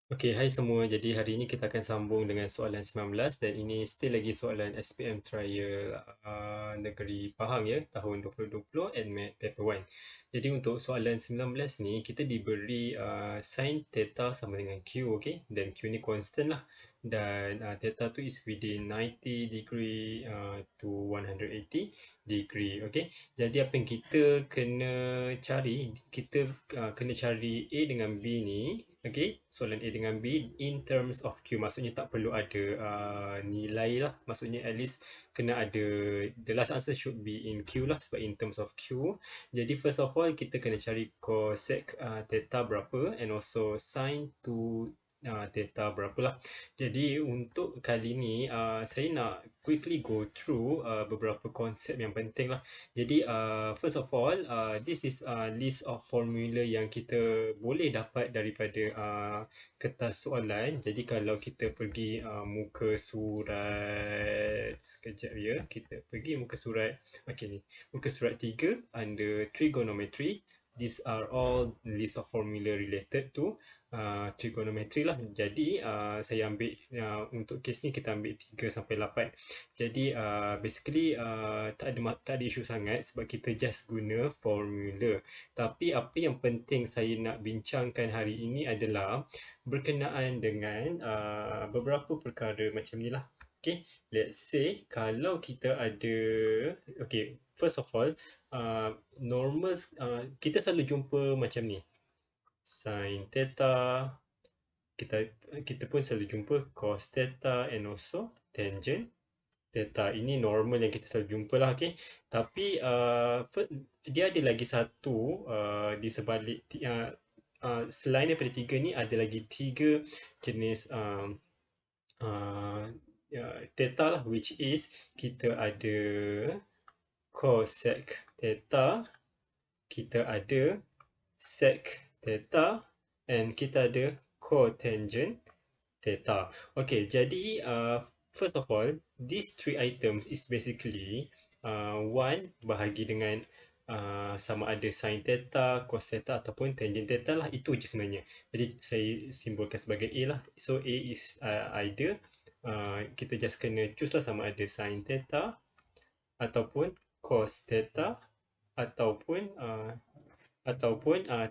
Okey, hai semua. Jadi hari ini kita akan sambung dengan soalan 19 dan ini still lagi soalan SPM Trial Negeri Pahang ya, tahun 2020 and Math Paper 1. Jadi untuk soalan 19 ni kita diberi sin theta sama dengan Q, okey? Dan Q ni constant lah. Dan theta tu is within 90 degree to 180 degree, okey? Jadi apa yang kita kena cari, kita kena cari A dengan B ni. Okay, soalan A dengan B in terms of Q, maksudnya tak perlu ada nilai lah, maksudnya at least kena ada, the last answer should be in Q lah, sebab in terms of Q. Jadi first of all kita kena cari cosec theta berapa and also sin to theta berapa lah. Jadi untuk kali ni saya nak quickly go through beberapa konsep yang penting lah. Jadi first of all, this is list of formula yang kita boleh dapat daripada kertas soalan. Jadi kalau kita pergi muka surat, sekejap ya, kita pergi muka surat, okay ni, muka surat 3 under trigonometry. These are all list of formula related to trigonometry lah. Jadi saya ambil untuk kes ni kita ambil 3 sampai 8. Jadi basically tak ada isu sangat sebab kita just guna formula. Tapi apa yang penting saya nak bincangkan hari ini adalah berkenaan dengan beberapa perkara macam ni lah. Okay, let's say kalau kita ada, okay, first of all, normal, kita selalu jumpa macam ni. Sin theta, kita kita pun selalu jumpa cos theta and also tangent theta. Ini normal yang kita selalu jumpa lah, okay. Tapi dia ada lagi satu di sebalik selain daripada tiga ni ada lagi tiga jenis uh, theta lah, which is kita ada cosec theta, kita ada sec theta, and kita ada cotangent theta. Okay, jadi first of all, these three items is basically one bahagi dengan sama ada sin theta, cos theta ataupun tangent theta lah. Itu je sebenarnya. Jadi saya simbolkan sebagai A lah. So A is either kita just kena choose lah sama ada sin theta ataupun cos theta ataupun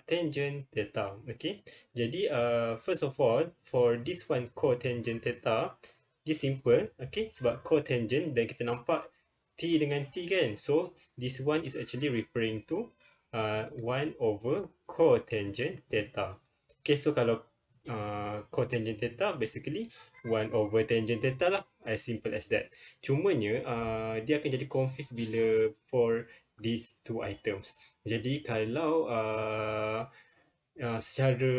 tangent theta. Okay, jadi first of all, for this one cotangent theta, dia simple, okay, sebab cotangent dan kita nampak T dengan T kan, so this one is actually referring to 1 over cotangent theta. Okay, so kalau cotangent theta basically 1 over tangent theta lah, as simple as that. Cumanya dia akan jadi confused bila for these two items. Jadi kalau secara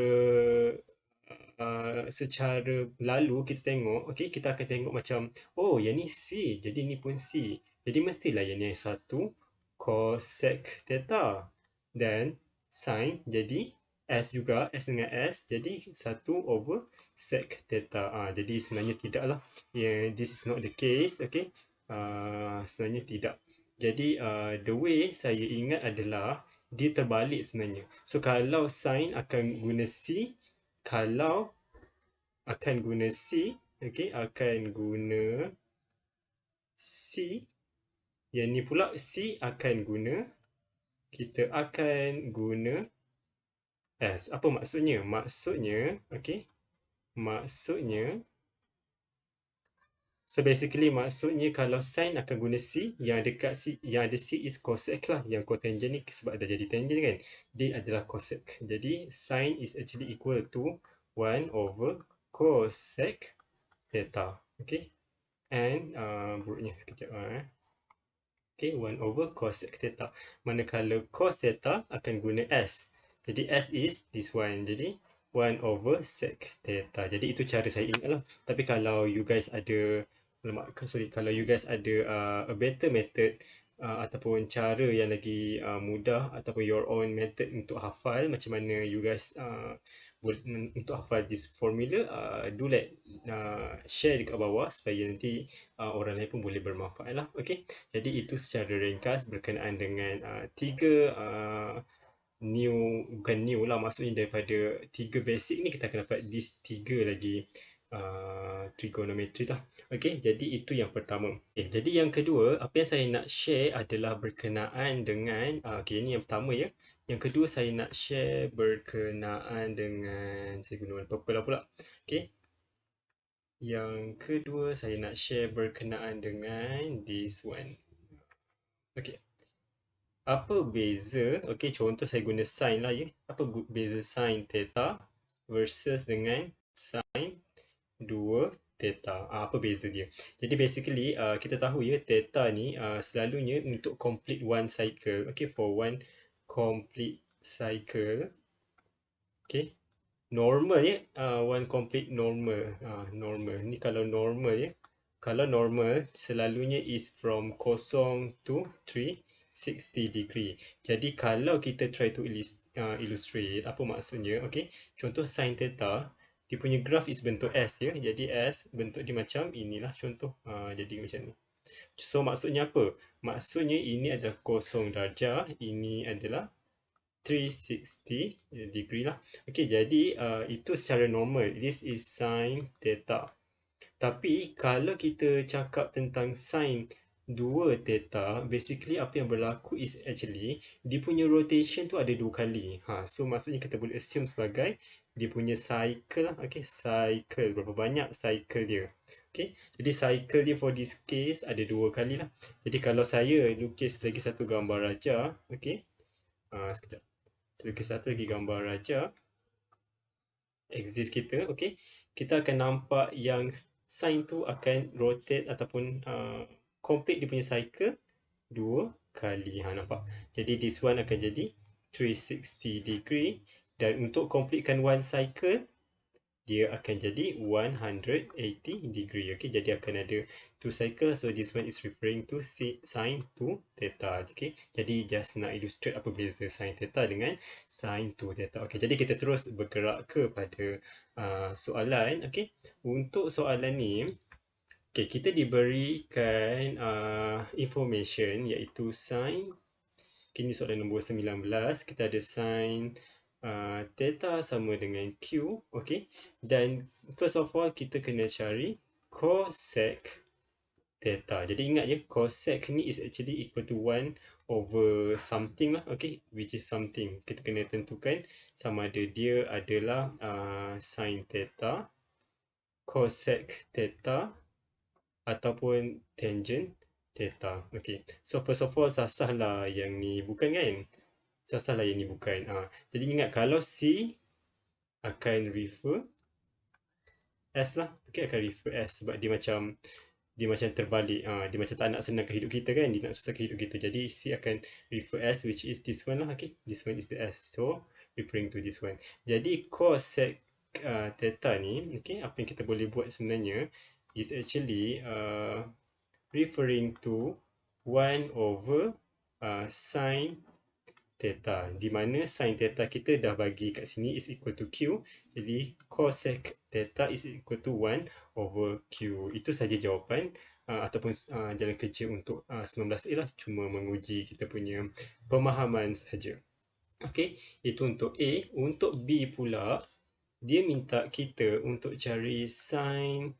secara lalu kita tengok, okay, kita akan tengok macam, oh yang ni C, jadi ni pun C. Jadi mestilah yang ni satu cosec theta dan sin, jadi S juga, S dengan S, jadi 1 over sec theta. Jadi sebenarnya tidak lah. Yeah, this is not the case, okay. Sebenarnya tidak. Jadi the way saya ingat adalah dia terbalik sebenarnya. So kalau sin akan guna C, kalau akan guna C, okay, akan guna C. Yang ni pula C akan guna, kita akan guna S. Apa maksudnya? Maksudnya, okay, maksudnya, so basically maksudnya kalau sin akan guna C, yang dekat C, yang ada C is cosec lah. Yang cotangent ni sebab dah jadi tangent kan, dia adalah cosec. Jadi sin is actually equal to 1 over cosec theta. Okay, and buruknya sekejap okay, 1 over cosec theta. Manakala cos theta akan guna S. Jadi S is this one. Jadi 1 over sec theta. Jadi itu cara saya ingat lah. Tapi kalau you guys ada, kalau you guys ada a better method ataupun cara yang lagi mudah ataupun your own method untuk hafal, macam mana you guys untuk hafal this formula, do let share dekat bawah supaya nanti orang lain pun boleh bermanfaat lah. Okay, jadi itu secara ringkas berkenaan dengan tiga bukan new lah, maksudnya daripada 3 basic ni kita akan dapat this 3 lagi trigonometry lah. Okey, jadi itu yang pertama. Jadi yang kedua, apa yang saya nak share adalah berkenaan dengan okey, ini yang pertama ya. Yang kedua saya nak share berkenaan dengan, saya guna warna purple lah pula. Okey. Yang kedua saya nak share berkenaan dengan this one. Okey. Apa beza, okey, contoh saya guna sin lah ya. Apa beza sin theta versus dengan sin 2 theta? Apa beza dia? Jadi basically kita tahu ya, theta ni selalunya untuk complete one cycle. Okay, for one complete cycle. Okay, normal ya, one complete normal. Normal ni kalau normal ya, kalau normal selalunya is from 0 to 360 degree. Jadi kalau kita try to illustrate apa maksudnya, okay, contoh sin theta, dia punya graph is bentuk S ya. Jadi S bentuk dia macam inilah contoh. Jadi macam ni. So maksudnya apa? Maksudnya ini adalah 0 darjah, ini adalah 360 degree lah. Okey, jadi itu secara normal. This is sin theta. Tapi kalau kita cakap tentang sin 2 theta, basically apa yang berlaku is actually dia punya rotation tu ada 2 kali. So maksudnya kita boleh assume sebagai dia punya cycle lah. Okey, cycle. Berapa banyak cycle dia. Okey, jadi cycle dia for this case ada 2 kali lah. Jadi kalau saya lukis lagi satu gambar raja, okey. Sekejap. Lukis satu lagi gambar raja axis kita, okey. Kita akan nampak yang sin tu akan rotate ataupun complete dia punya cycle 2 kali. Nampak? Jadi this one akan jadi 360 degree, dan untuk completekan one cycle dia akan jadi 180 degree. Okay, jadi akan ada 2 cycle. So this one is referring to sin 2 theta. Okay, jadi just nak illustrate apa beza sin theta dengan sin 2 theta. Okay, jadi kita terus bergerak kepada soalan. Okay, untuk soalan ni, okay, kita diberikan information iaitu sin. Okay, ini soalan nombor 19. Kita ada sin theta sama dengan Q. Okay, dan first of all kita kena cari cosec theta. Jadi ingat ya, cosec ni is actually equal to 1 over something lah. Okay, which is something. Kita kena tentukan sama ada dia adalah sin theta, cosec theta ataupun tangent theta. Okay, so first of all sasahlah yang ni bukan kan? Sasahlah yang ni bukan. Jadi ingat, kalau C akan refer S lah. Okay, akan refer S sebab dia macam terbalik. Dia macam tak nak senangkan hidup kita kan, dia nak susahkan hidup kita. Jadi C akan refer S, which is this one lah. Okay, this one is the S, so referring to this one. Jadi cosec theta ni, okay, apa yang kita boleh buat sebenarnya is actually referring to 1 over sin theta, di mana sin theta kita dah bagi kat sini is equal to Q. Jadi cosec theta is equal to 1 over Q. Itu saja jawapan ataupun jalan kerja untuk 19A lah. Cuma menguji kita punya pemahaman saja. Okey, itu untuk A. Untuk B pula, dia minta kita untuk cari sin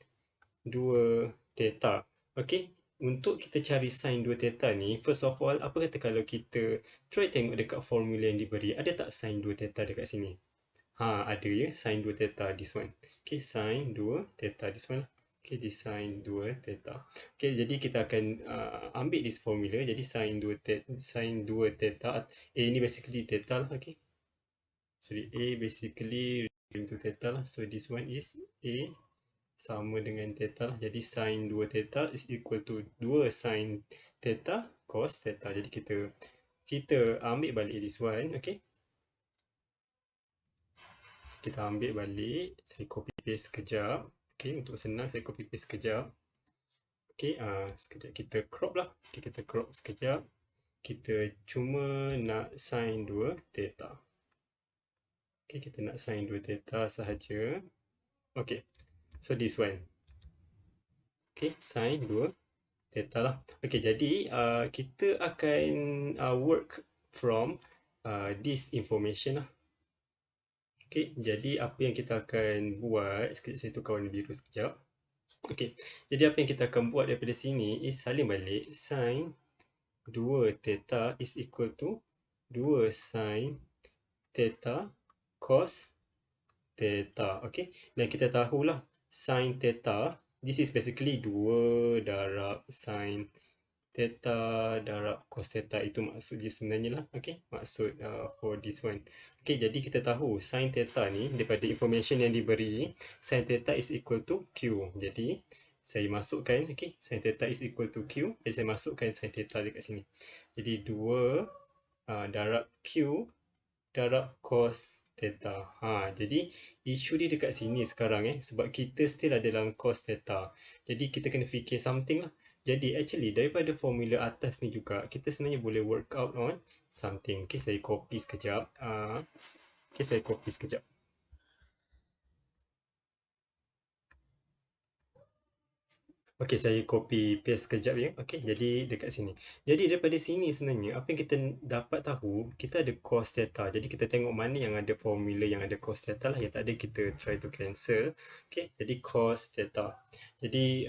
2 theta. Okey, untuk kita cari sin 2 theta ni, first of all, apa kata kalau kita try tengok dekat formula yang diberi, ada tak sin 2 theta dekat sini? Ada ya, sin 2 theta, this one. Okey, sin 2 theta, this one lah. Okey, this sin 2 theta. Okey, jadi kita akan ambil this formula. Jadi sin 2 theta, A ni basically theta lah. Okey, sorry, A basically into theta lah. So this one is A sama dengan theta lah. Jadi sin 2 theta is equal to 2 sin theta cos theta. Jadi kita ambil balik this one. Okay, kita ambil balik. Saya copy paste sekejap. Okay, untuk senang saya copy paste sekejap. Okay, sekejap kita crop lah. Okay, kita crop sekejap. Kita cuma nak sin 2 theta. Okay, kita nak sin 2 theta sahaja. Okay, so this one. Okay, sin 2 theta lah. Okay, jadi kita akan work from this information lah. Okay, jadi apa yang kita akan buat, sekejap saya tukar warna biru sekejap. Okay, jadi apa yang kita akan buat daripada sini is salin balik sin 2 theta is equal to 2 sin theta cos theta. Okay, dan kita tahulah sin theta, this is basically 2 darab sin theta darab cos theta, itu maksud dia sebenarnya lah. Okay, maksud for this one. Okay, jadi kita tahu sin theta ni daripada information yang diberi, sin theta is equal to Q. Jadi saya masukkan, okay, sin theta is equal to Q. Jadi saya masukkan sin theta dekat sini. Jadi 2 darab Q darab cos theta. Jadi isu dia dekat sini sekarang sebab kita still ada dalam cos theta. Jadi kita kena fikir something lah. Jadi actually daripada formula atas ni juga kita sebenarnya boleh work out on something. Okay, saya copy sekejap. Okay, saya copy sekejap. Okey, saya copy paste sekejap ya. Okey, jadi dekat sini. Jadi daripada sini sebenarnya apa yang kita dapat tahu, kita ada cos theta. Jadi kita tengok mana yang ada formula yang ada cos theta lah, yang tak ada kita try to cancel. Okey, jadi cos theta. Jadi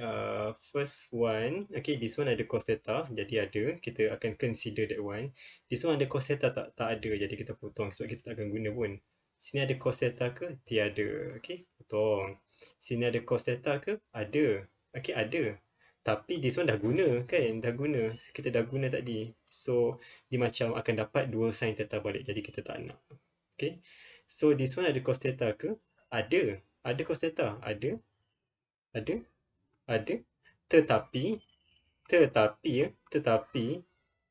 first one, okey, this one ada cos theta. Jadi ada, kita akan consider that one. This one ada cos theta tak? Tak ada. Jadi kita potong sebab kita tak akan guna pun. Sini ada cos theta ke? Tiada. Okey, potong. Sini ada cos theta ke? Ada. Okay, ada. Tapi this one dah guna kan? Dah guna. Kita dah guna tadi. So, dia macam akan dapat 2 sin theta balik. Jadi, kita tak nak. Okay. So, this one ada cos theta ke? Ada. Ada cos theta? Ada. Ada. Ada. Tetapi,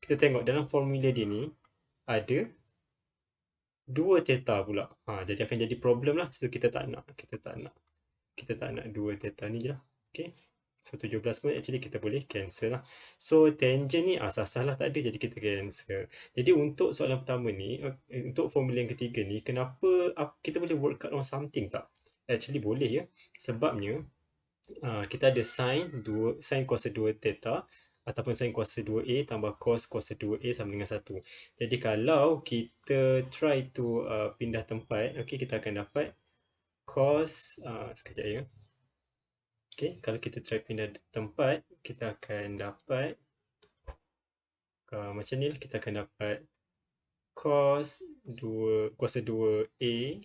kita tengok dalam formula dia ni, ada 2 theta pula. Jadi akan jadi problem lah. So, kita tak nak. Kita tak nak. Kita tak nak 2 theta ni je lah. Okay. So 17 pun actually kita boleh cancel lah. So tangent ni asal-asal lah tak ada, jadi kita cancel. Jadi untuk soalan pertama ni, untuk formula yang ketiga ni, kenapa kita boleh work out on something tak? Actually boleh ya. Sebabnya kita ada sin kuasa 2 theta ataupun sin kuasa 2A tambah cos kuasa 2A sama dengan 1. Jadi kalau kita try to pindah tempat, okay, kita akan dapat cos, sekejap ya. Okay, kalau kita try pindah tempat, kita akan dapat macam ni lah. Kita akan dapat cos 2, kuasa 2A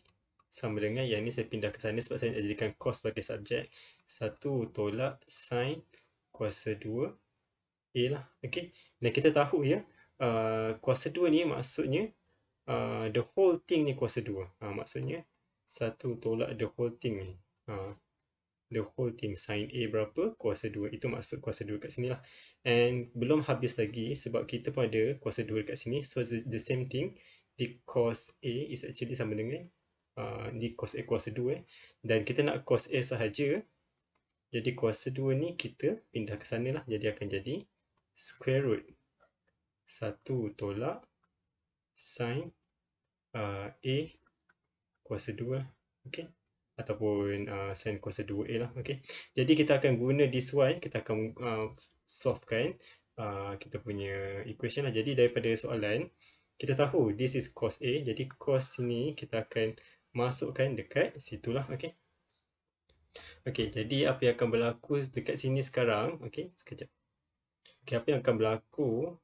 sama dengan yang ni saya pindah ke sana sebab saya nak jadikan cos sebagai subjek. 1 tolak sin kuasa 2A lah. Okay, dan kita tahu ya, kuasa 2 ni maksudnya the whole thing ni kuasa 2. Maksudnya 1 tolak the whole thing ni. The whole thing, sin A berapa, kuasa 2. Itu maksud kuasa 2 kat sini lah. And belum habis lagi sebab kita pun ada kuasa 2 kat sini. So the same thing, di cos A is actually sama dengan di cos A kuasa 2. Dan kita nak cos A sahaja. Jadi kuasa 2 ni kita pindah ke sana lah. Jadi akan jadi square root 1 tolak sin A kuasa 2. Okay, ataupun sin kuasa 2A lah. Okay, jadi kita akan guna this one. Kita akan solvekan kita punya equation lah. Jadi daripada soalan, kita tahu this is cos A. Jadi cos ni kita akan masukkan dekat situlah. Okay, okay, jadi apa yang akan berlaku dekat sini sekarang, okay, sekejap. Okay, apa yang akan berlaku,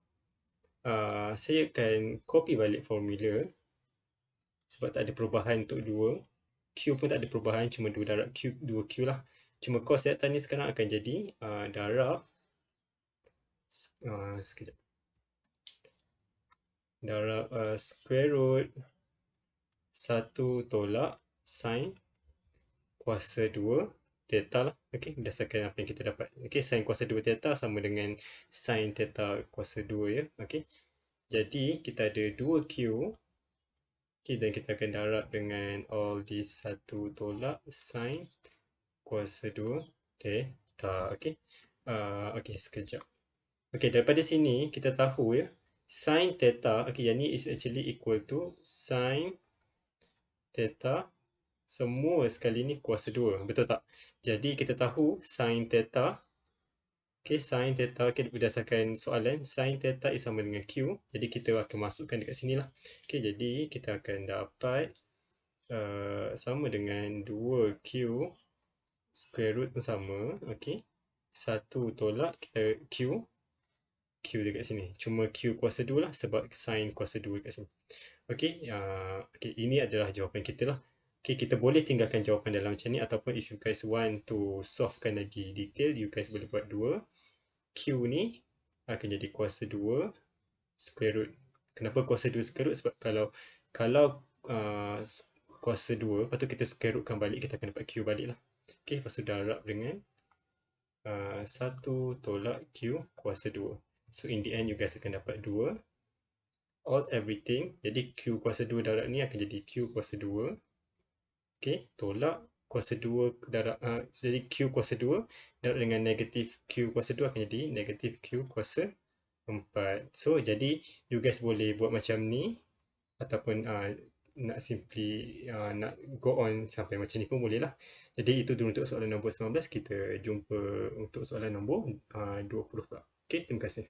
saya akan copy balik formula sebab tak ada perubahan untuk 2. Q pun tak ada perubahan, cuma 2 darab Q, 2Q lah. Cuma cos theta ni sekarang akan jadi darab sekejap. Darab square root 1 tolak sin kuasa 2 theta lah. Okey, berdasarkan apa yang kita dapat. Okey, sin kuasa 2 theta sama dengan sin theta kuasa 2 ya. Okey. Jadi kita ada 2Q. Okey, dan kita akan darab dengan all this 1 tolak sin kuasa 2 theta. Okey. Okey, sekejap. Okey, daripada sini kita tahu ya, sin theta, okey, yang ni is actually equal to sin theta semua sekali ni kuasa 2, betul tak? Jadi kita tahu sin theta Okay, sin theta, okay, berdasarkan soalan, sin theta is sama dengan Q. Jadi kita akan masukkan dekat sini lah. Okay, jadi kita akan dapat sama dengan 2Q square root pun sama. Okay, 1 tolak kita Q dekat sini. Cuma Q kuasa 2 lah sebab sin kuasa 2 dekat sini. Okay, okay, ini adalah jawapan kita lah. Okay, kita boleh tinggalkan jawapan dalam macam ni ataupun if you guys want to solvekan lagi detail, you guys boleh buat 2. Q ni akan jadi kuasa 2 square root. Kenapa kuasa 2 square root? Sebab kalau kuasa 2, lepas tu kita square rootkan balik, kita akan dapat Q balik lah. Okay, lepas tu darab dengan 1 tolak Q kuasa 2. So in the end, you guys akan dapat 2 all everything. Jadi Q kuasa 2 darab ni akan jadi Q kuasa 2. Okay, tolak kuasa 2 darab, jadi Q kuasa 2 darab dengan negatif Q kuasa 2 akan jadi negatif Q kuasa 4. So, jadi you guys boleh buat macam ni ataupun nak simply nak go on sampai macam ni pun boleh lah. Jadi itu dulu untuk soalan nombor 19. Kita jumpa untuk soalan nombor 20 pula. Okay, terima kasih.